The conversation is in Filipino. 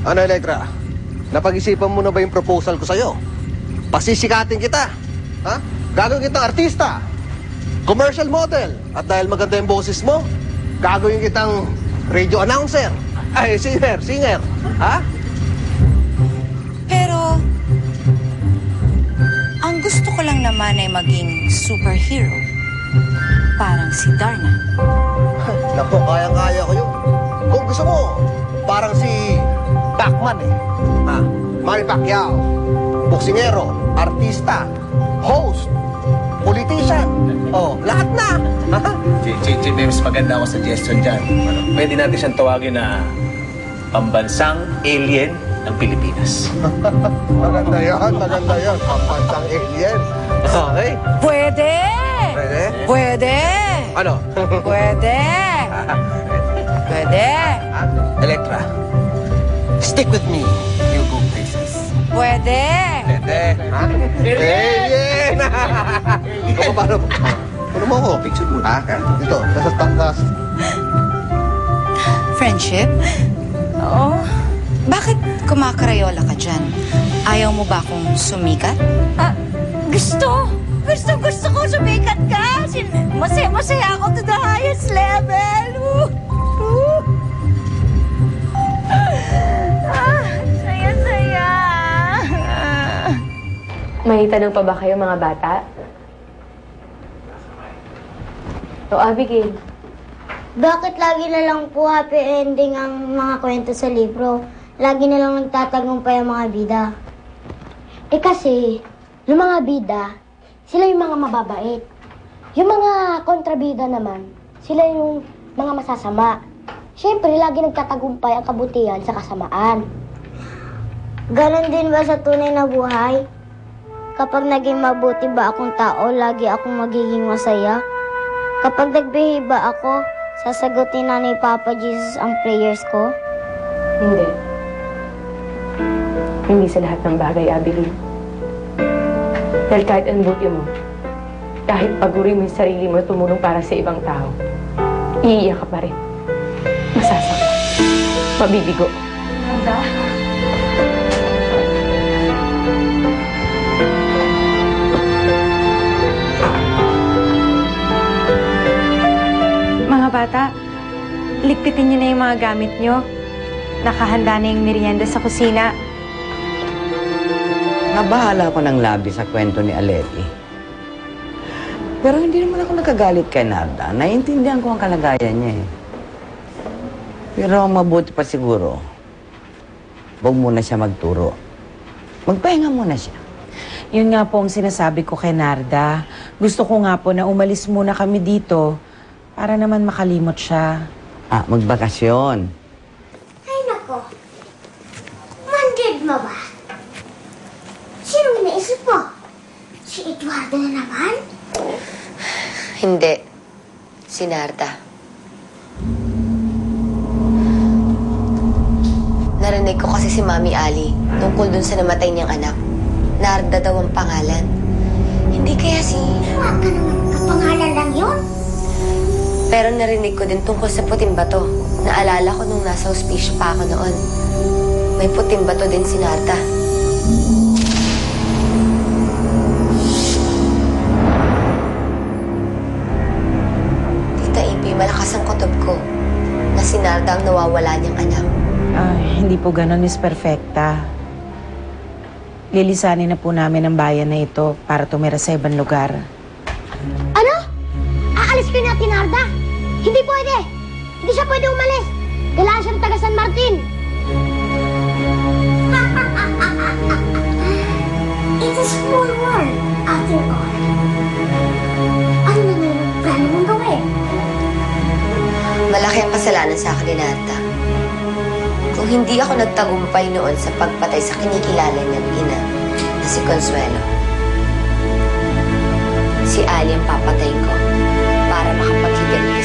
Ano, Electra? Napag-isipan mo na ba yung proposal ko sa'yo? Pasisikatin kita. Ha? Gagawin kitang artista. Commercial model. At dahil maganda yung boses mo, gagawin kitang radio announcer. Ay, singer. Ha? Pero, ang gusto ko lang naman ay maging superhero. Parang si Darna. Naku, kayang-kaya ko yun. Kung gusto mo, parang si Pacman eh. Ha? Manny Pacquiao, boksingero, artista, host, politician. Oh, lahat na. James, maganda ako suggestion dyan. Pwede natin siyang tawagin na pambansang alien ng Pilipinas. Maganda yan. Pambansang alien. Okay. Pwede! Pwede! Ano? Pwede! Pwede! Electra, stick with me. You'll go places. Pwede! Ha? Alien! Ako, paano? Ano mo ako? Picture mo. Ha? Dito, nasa tangkas. Friendship? Oo. Bakit kumakarayola ka dyan? Ayaw mo ba akong sumikat? Gusto ko sumikat ka. Masaya ako to the highest level. Saya. May tanong pa ba kayo, mga bata? O, Abigail. Bakit lagi na lang po happy ending ang mga kwento sa libro? Lagi na lang nagtatagumpay ang mga bida. Kasi, yung mga bida, sila yung mga mababait. Yung mga kontrabida naman, sila yung mga masasama. Siyempre, lagi nagtatagumpay ang kabutihan sa kasamaan. Ganon din ba sa tunay na buhay? Kapag naging mabuti ba akong tao, lagi akong magiging masaya? Kapag nag-behave ba ako, sasagutin na ni Papa Jesus ang prayers ko? Hindi. Hindi sa lahat ng bagay, Abigail. Dahil kahit ang buti mo, kahit paguri mo yung sarili mo tumulong para sa ibang tao, iiyak ka pa rin. Masasakit. Mabibigo. Nanda? Mga bata, ligpitin niyo na yung mga gamit niyo. Nakahanda na yung merienda sa kusina. Nabahala ko ng labi sa kwento ni Aleti. Pero hindi naman ako nagkagalit kay Narda. Naiintindihan ko ang kalagayan niya eh. Pero mabuti pa siguro, huwag muna siya magturo. Magpahinga muna siya. Yun nga po ang sinasabi ko kay Narda. Gusto ko nga po na umalis muna kami dito para naman makalimot siya. Magbakasyon. Ay nako, mandid mo ba? Sinong naisip mo? Si Eduardo na naman? Hindi. Si Narda. Narinig ko kasi si Mami Ali tungkol dun sa namatay niyang anak. Narda daw ang pangalan. Hindi kaya si... Huwag ka naman kapangalan lang yun. Pero narinig ko din tungkol sa puting bato. Naalala ko nung nasa hospice pa ako noon. May puting bato din si Narda. Tita Ipi, malakas ang kutob ko na si Narda ang nawawala niyang anak. Hindi po ganun, Miss Perfecta. Lilisanin na po namin ang bayan na ito para tumira sa ibang lugar. Ano? Aalis kayo na, Tinarda? Hindi pwede! Hindi siya pwede umalis! Kailangan siyang taga San Martin! It's a small world, after all. Ano na yung plano mong gawin? Malaki ang kasalanan sa akin ni Narda. Kung hindi ako nagtagumpay noon sa pagpatay sa kinikilala niyang ina na si Consuelo, si Ali ang papatayin ko para makapaghiganti